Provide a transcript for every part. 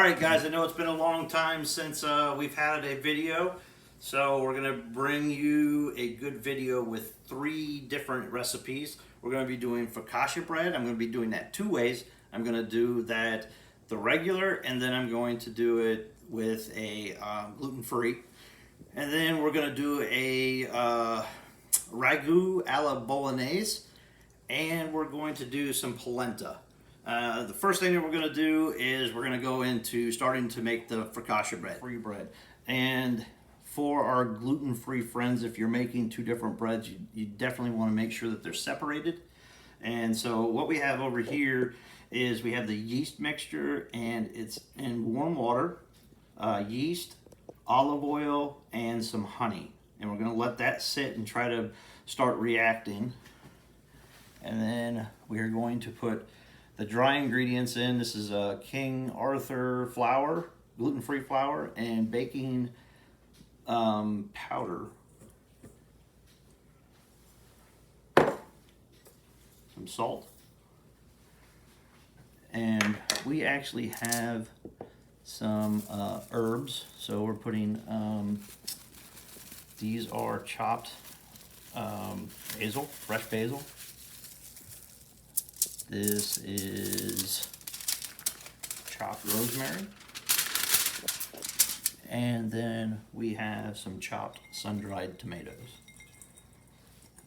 Alright guys, I know it's been a long time since we've had a video, so we're going to bring you a good video with 3 different recipes. We're going to be doing focaccia bread. I'm going to be doing that 2 ways. I'm going to do that the regular, and then I'm going to do it with a gluten-free. And then we're going to do a Ragu Alla Bolognese, and we're going to do some polenta. The first thing that we're going to do is we're going to go into starting to make the focaccia bread, free bread. And for our gluten-free friends, if you're making 2 different breads, you definitely want to make sure that they're separated. And so what we have over here is we have the yeast mixture, and it's in warm water, yeast, olive oil, and some honey. And we're going to let that sit and try to start reacting. And then we're going to put the dry ingredients in. This is a King Arthur flour, gluten-free flour, and baking powder. Some salt. And we actually have some herbs. So we're putting, these are chopped basil, fresh basil. This is chopped rosemary. And then we have some chopped sun-dried tomatoes.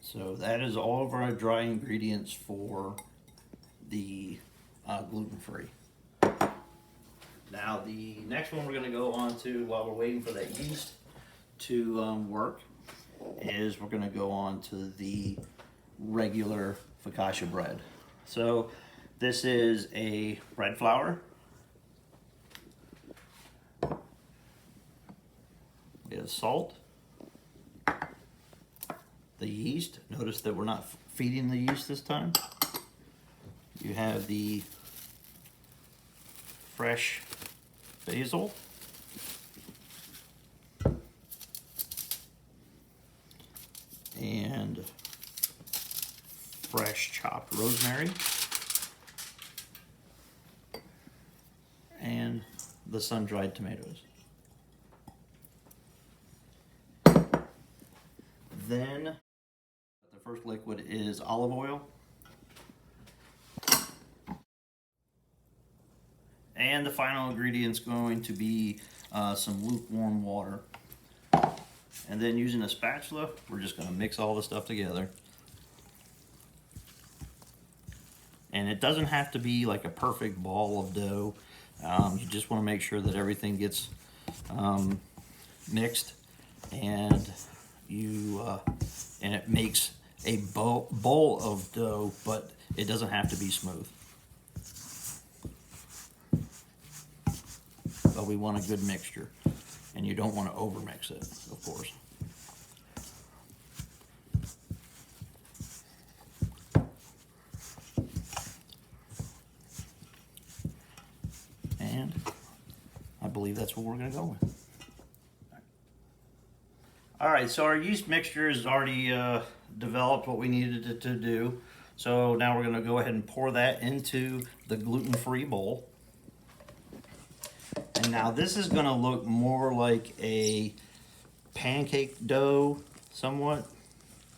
So that is all of our dry ingredients for the gluten-free. Now the next one we're going to go on to while we're waiting for that yeast to work is we're going to go on to the regular focaccia bread. So this is a bread flour. We have salt. The yeast. Notice that we're not feeding the yeast this time. You have the fresh basil. And fresh chopped rosemary, and the sun-dried tomatoes. Then the first liquid is olive oil, and the final ingredient is going to be some lukewarm water. And then using a spatula, we're just going to mix all the stuff together. And it doesn't have to be like a perfect ball of dough. You just want to make sure that everything gets mixed, and and it makes a bowl of dough, but it doesn't have to be smooth. But we want a good mixture, and you don't want to overmix it, of course. And I believe that's what we're going to go with. All right, so our yeast mixture is already developed what we needed it to do. So now we're going to go ahead and pour that into the gluten-free bowl. And now this is going to look more like a pancake dough somewhat.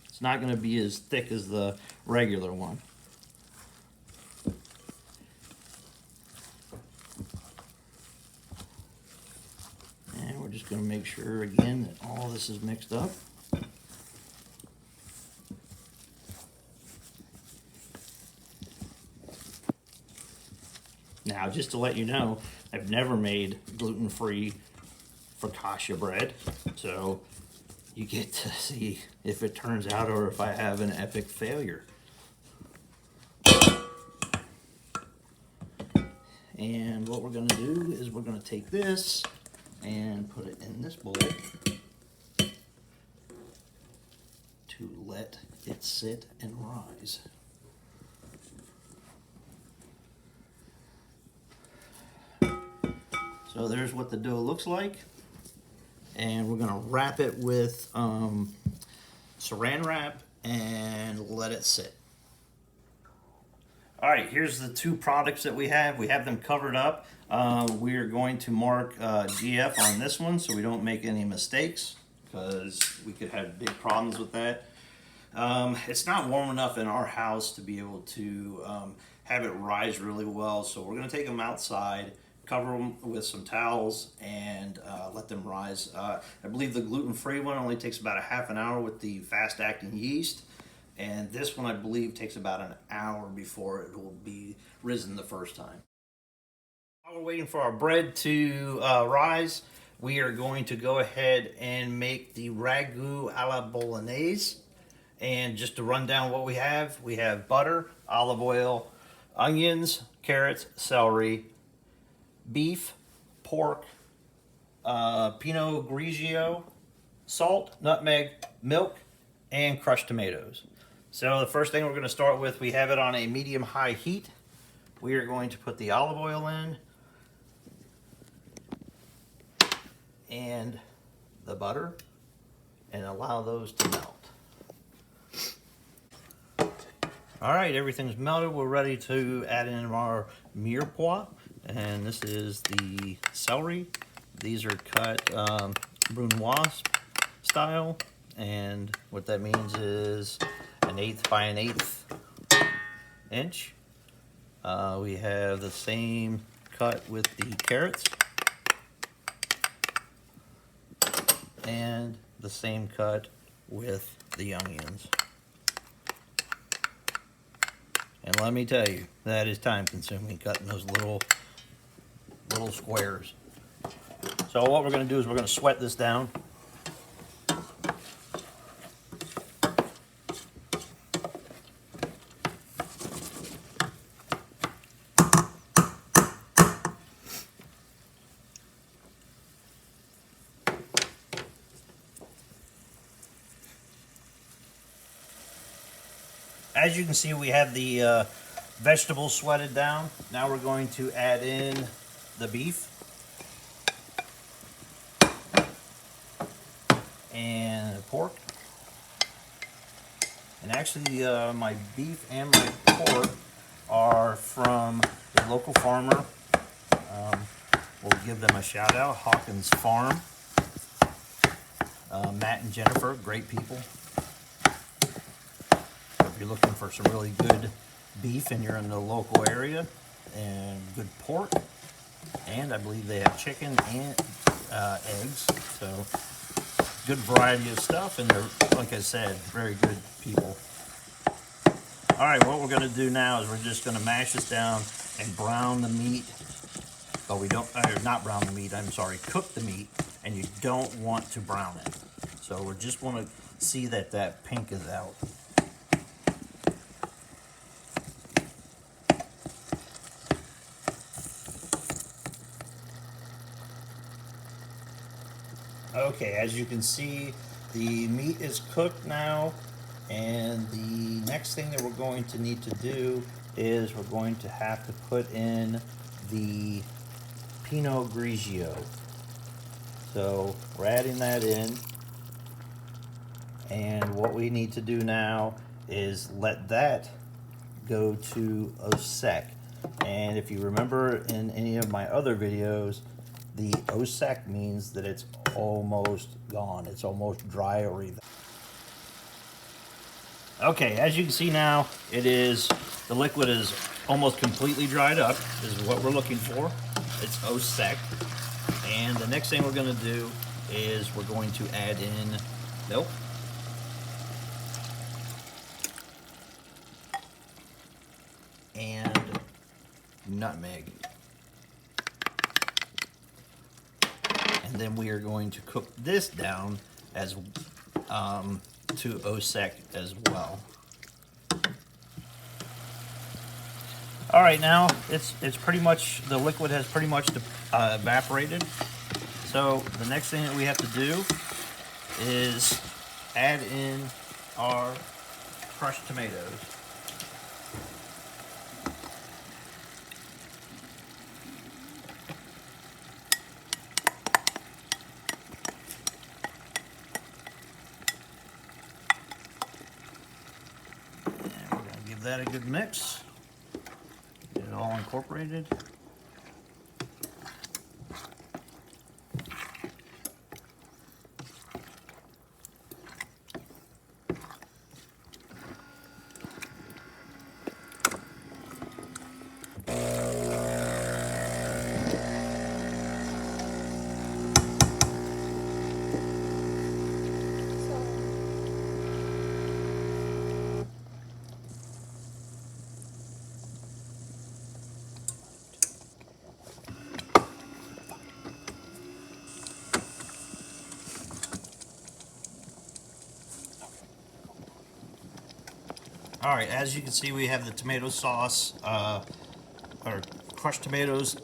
It's not going to be as thick as the regular one. And we're just going to make sure again that all this is mixed up. Now, just to let you know, I've never made gluten-free focaccia bread, so you get to see if it turns out or if I have an epic failure. And what we're going to do is we're going to take this and put it in this bowl to let it sit and rise. So there's what the dough looks like, and we're going to wrap it with saran wrap and let it sit. All right, here's the two products that we have. We have them covered up. We are going to mark GF on this one so we don't make any mistakes, because we could have big problems with that. It's not warm enough in our house to be able to have it rise really well, so we're going to take them outside, cover them with some towels, and let them rise. I believe the gluten-free one only takes about a half an hour with the fast-acting yeast, and this one I believe takes about an hour before it will be risen the first time. While we're waiting for our bread to rise, we are going to go ahead and make the Ragu Alla Bolognese. And just to run down what we have butter, olive oil, onions, carrots, celery, beef, pork, Pinot Grigio, salt, nutmeg, milk, and crushed tomatoes. So the first thing we're going to start with, we have it on a medium-high heat. We are going to put the olive oil in and the butter and allow those to melt. All right, everything's melted. We're ready to add in our mirepoix, and this is the celery. These are cut brunoise style, and what that means is 1/8 by 1/8 inch. We have the same cut with the carrots, and the same cut with the onions. And let me tell you, that is time consuming, cutting those little squares. So what we're going to do is we're going to sweat this down. As you can see, we have the vegetables sweated down. Now we're going to add in the beef and the pork. And actually, my beef and my pork are from a local farmer. We'll give them a shout out, Hawkins Farm. Matt and Jennifer, great people. If you're looking for some really good beef and you're in the local area, and good pork, and I believe they have chicken and eggs, so good variety of stuff, and they're, like I said, very good people. All right, what we're going to do now is we're just going to mash this down and brown the meat, but we don't, not brown the meat, I'm sorry, cook the meat, and you don't want to brown it. So we just want to see that that pink is out. Okay, as you can see, the meat is cooked now, and the next thing that we're going to need to do is we're going to have to put in the Pinot Grigio. So we're adding that in, and what we need to do now is let that go to a sec. And if you remember in any of my other videos, the OSEC means that it's almost gone. It's almost dry or even. Okay, as you can see now, the liquid is almost completely dried up, is what we're looking for. It's OSEC. And the next thing we're going to do is we're going to add in milk. And nutmeg. And then we are going to cook this down as to OSEC as well. All right, now it's pretty much, the liquid has pretty much evaporated. So the next thing that we have to do is add in our crushed tomatoes. And we're going to give that a good mix. incorporated. All right, as you can see, we have the tomato sauce, or crushed tomatoes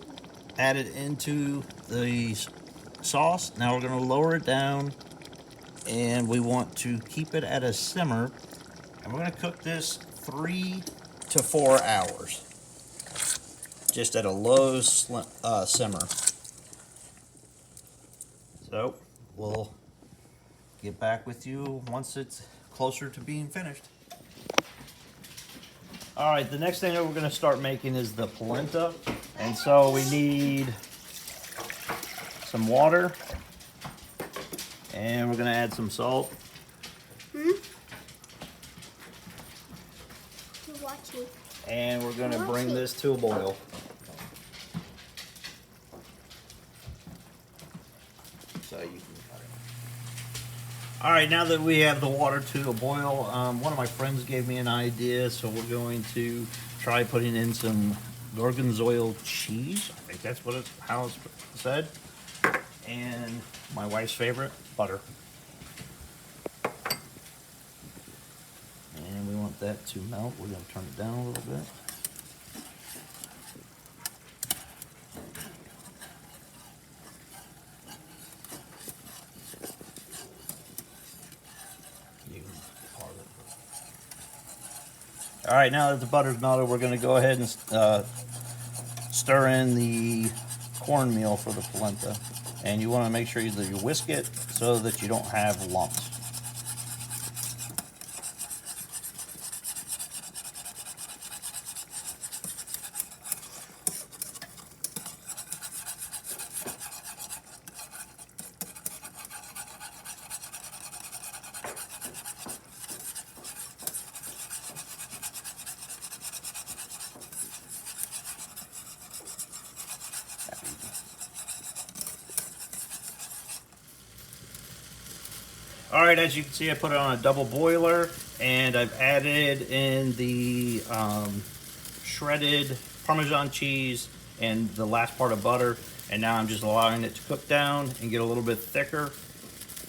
added into the sauce. Now we're going to lower it down, and we want to keep it at a simmer. And we're going to cook this 3 to 4 hours, just at a low simmer. So we'll get back with you once it's closer to being finished. All right, the next thing that we're going to start making is the polenta. And so we need some water, and we're going to add some salt. You're watching. And we're going to bring this to a boil. So you can cut it. All right, now that we have the water to a boil, one of my friends gave me an idea, so we're going to try putting in some gorgonzola cheese. I think that's what how it's said. And my wife's favorite, butter. And we want that to melt. We're going to turn it down a little bit. All right, now that the butter's melted, we're going to go ahead and stir in the cornmeal for the polenta. And you want to make sure that you whisk it so that you don't have lumps. All right, as you can see, I put it on a double boiler, and I've added in the shredded Parmesan cheese and the last part of butter, and now I'm just allowing it to cook down and get a little bit thicker,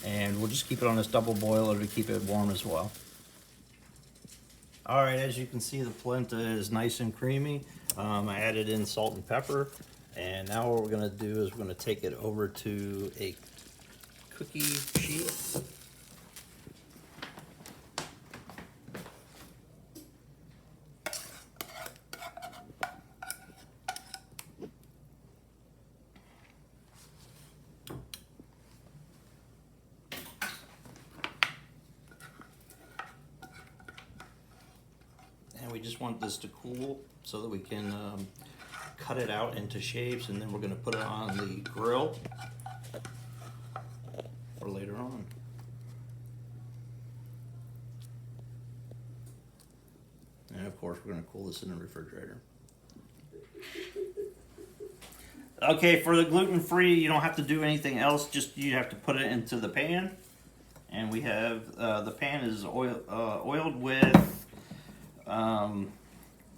and we'll just keep it on this double boiler to keep it warm as well. All right, as you can see, the polenta is nice and creamy. I added in salt and pepper, and now what we're gonna do is we're gonna take it over to a cookie sheet. And we just want this to cool so that we can cut it out into shapes, and then we're going to put it on the grill for later on. And of course, we're going to cool this in the refrigerator. Okay, for the gluten-free, you don't have to do anything else. Just you have to put it into the pan, and we have the pan is oiled with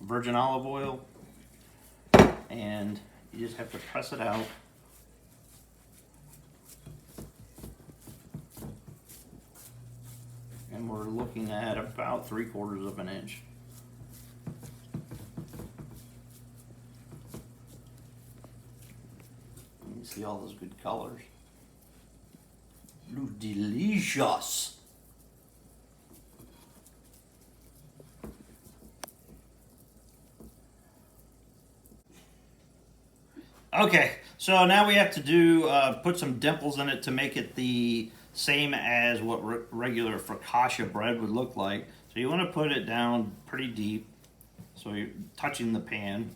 virgin olive oil, and you just have to press it out. And we're looking at about 3/4 of an inch. You see all those good colors. Look delicious. Okay, so now we have to do put some dimples in it to make it the same as what regular focaccia bread would look like. So you want to put it down pretty deep, so you're touching the pan,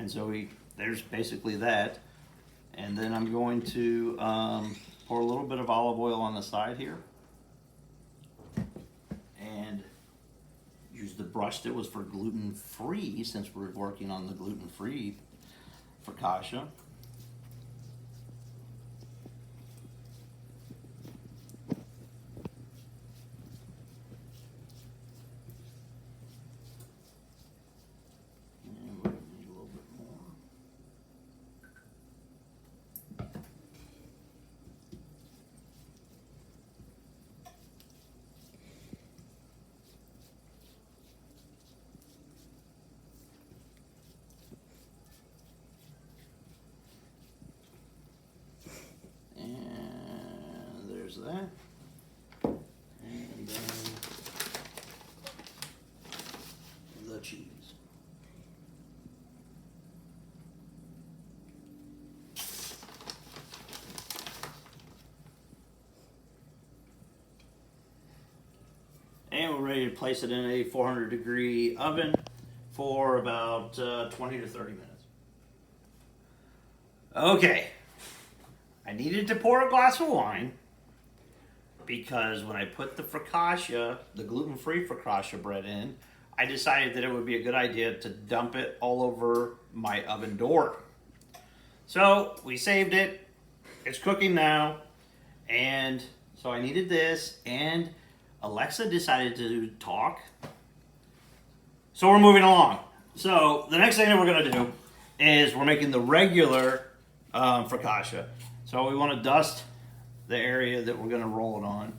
And so there's basically that. And then I'm going to pour a little bit of olive oil on the side here. And use the brush that was for gluten-free, since we're working on the gluten-free focaccia. And we're gonna need a little bit more. There's that. And then the cheese. And we're ready to place it in a 400-degree oven for about 20 to 30 minutes. Okay. I needed to pour a glass of wine because when I put the focaccia, the gluten-free focaccia bread in, I decided that it would be a good idea to dump it all over my oven door. So we saved it. It's cooking now. And so I needed this, and Alexa decided to talk. So we're moving along. So the next thing that we're gonna do is we're making the regular focaccia. So we want to dust the area that we're going to roll it on.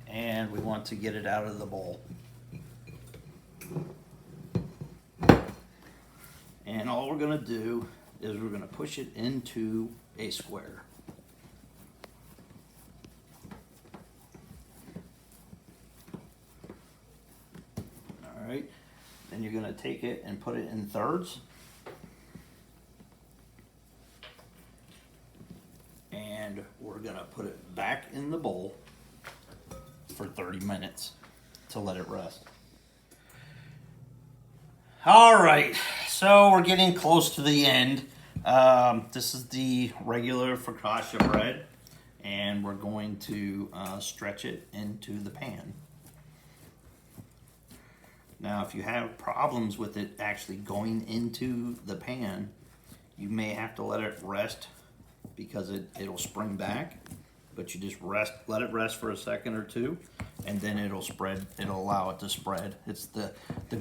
And we want to get it out of the bowl. And all we're going to do is we're going to push it into a square. All right. Then you're going to take it and put it in thirds. And we're gonna put it back in the bowl for 30 minutes to let it rest. All right, so we're getting close to the end. This is the regular focaccia bread, and we're going to stretch it into the pan. Now, if you have problems with it actually going into the pan, you may have to let it rest because it'll spring back, but you just let it rest for a second or two, and then it'll allow it to spread. It's the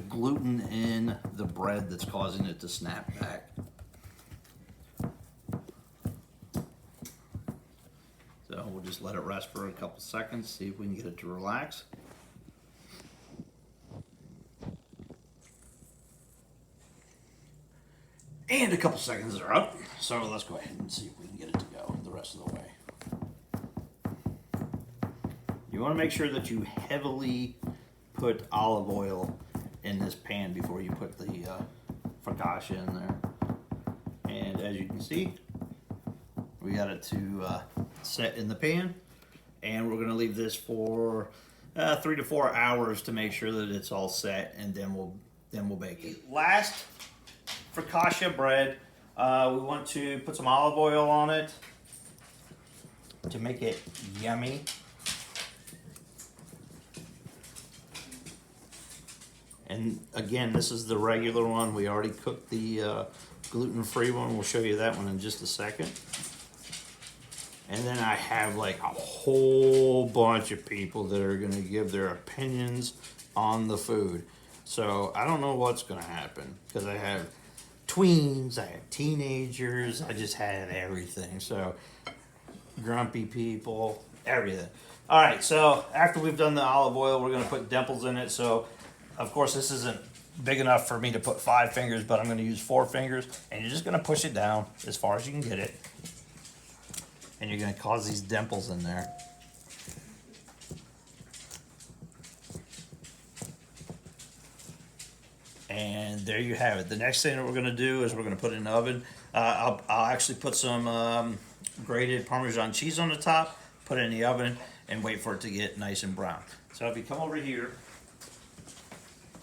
gluten in the bread that's causing it to snap back. So we'll just let it rest for a couple seconds, see if we can get it to relax. And a couple seconds are up, so let's go ahead and see if we can get it to go the rest of the way. You want to make sure that you heavily put olive oil in this pan before you put the focaccia in there. And as you can see, we got it to set in the pan, and we're going to leave this for 3 to 4 hours to make sure that it's all set, and then we'll bake it. Last focaccia bread, we want to put some olive oil on it to make it yummy. And again, this is the regular one. We already cooked the gluten-free one. We'll show you that one in just a second. And then I have like a whole bunch of people that are gonna give their opinions on the food. So I don't know what's gonna happen, because I have tweens, I have teenagers, I just had everything. So grumpy people, everything. All right, so after we've done the olive oil, we're gonna put dimples in it. So of course this isn't big enough for me to put 5 fingers, but I'm gonna use 4 fingers, and you're just gonna push it down as far as you can get it. And you're gonna cause these dimples in there. And there you have it. The next thing that we're gonna do is we're gonna put it in the oven. I'll actually put some grated Parmesan cheese on the top, put it in the oven, and wait for it to get nice and brown. So if you come over here,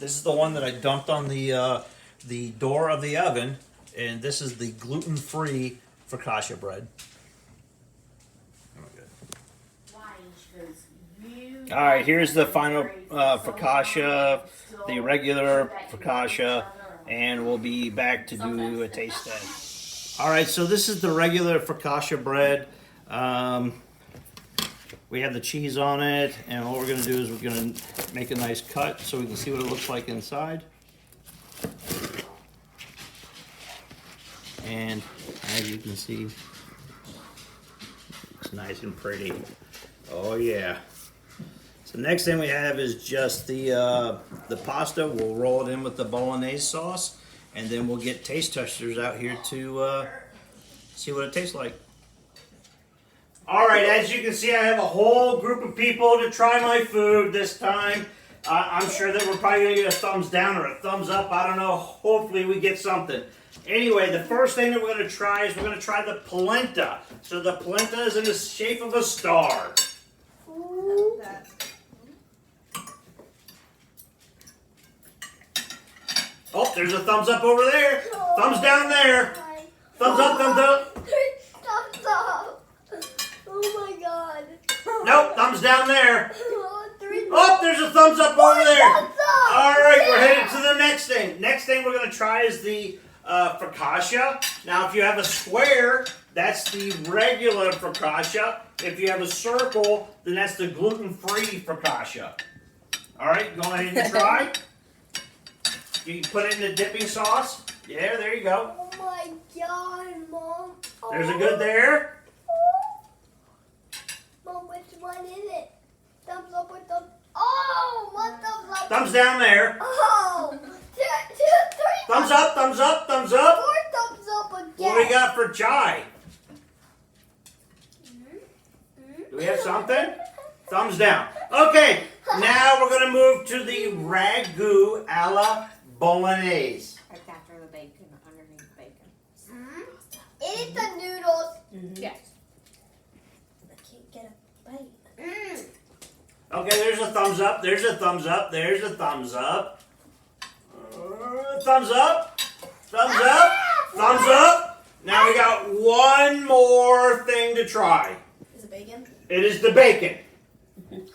this is the one that I dumped on the the door of the oven, and this is the gluten-free focaccia bread. All right, here's the final focaccia, the regular focaccia, and we'll be back to do a taste test. All right, so this is the regular focaccia bread. We have the cheese on it, and what we're gonna do is we're gonna make a nice cut so we can see what it looks like inside. And as you can see, it's nice and pretty. Oh yeah. So next thing we have is just the pasta. We'll roll it in with the Bolognese sauce, and then we'll get taste testers out here to see what it tastes like. All right, as you can see, I have a whole group of people to try my food this time. I'm sure that we're probably gonna get a thumbs down or a thumbs up. I don't know. Hopefully we get something. Anyway, the first thing that we're gonna try is we're gonna try the polenta. So the polenta is in the shape of a star. Oh, there's a thumbs up over there. Thumbs down there. Thumbs up, thumbs up. Thumbs up. Oh my god. Nope, thumbs down there. Oh, there's a thumbs up over there. All right, we're headed to the next thing. Next thing we're going to try is the focaccia. Now, if you have a square, that's the regular focaccia. If you have a circle, then that's the gluten-free focaccia. All right, go ahead and try. You can put it in the dipping sauce. Yeah, there you go. Oh my god, Mom. There's a good there. Mom, which one is it? Thumbs up or thumbs? Oh, one thumbs up. Thumbs down there. Oh, three. Thumbs up, thumbs up, thumbs up. 4 thumbs up again. What do we got for chai? Do we have something? Thumbs down. Okay, now we're going to move to the Ragu Alla Bolognese. Right after the bacon, underneath the bacon. It is the noodles. Yes. I can't get a bite. Okay, there's a thumbs up, there's a thumbs up, there's a thumbs up. Thumbs up, thumbs up, thumbs up. Now we got one more thing to try. Is it bacon? It is the bacon.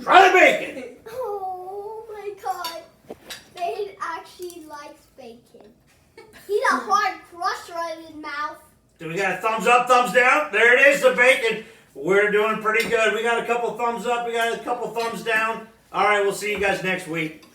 Try the bacon. Oh my god. Babe actually likes bacon. He's a hard crusher in his mouth. Do we got a thumbs up, thumbs down? There it is, the bacon. We're doing pretty good. We got a couple thumbs up, we got a couple thumbs down. All right, we'll see you guys next week.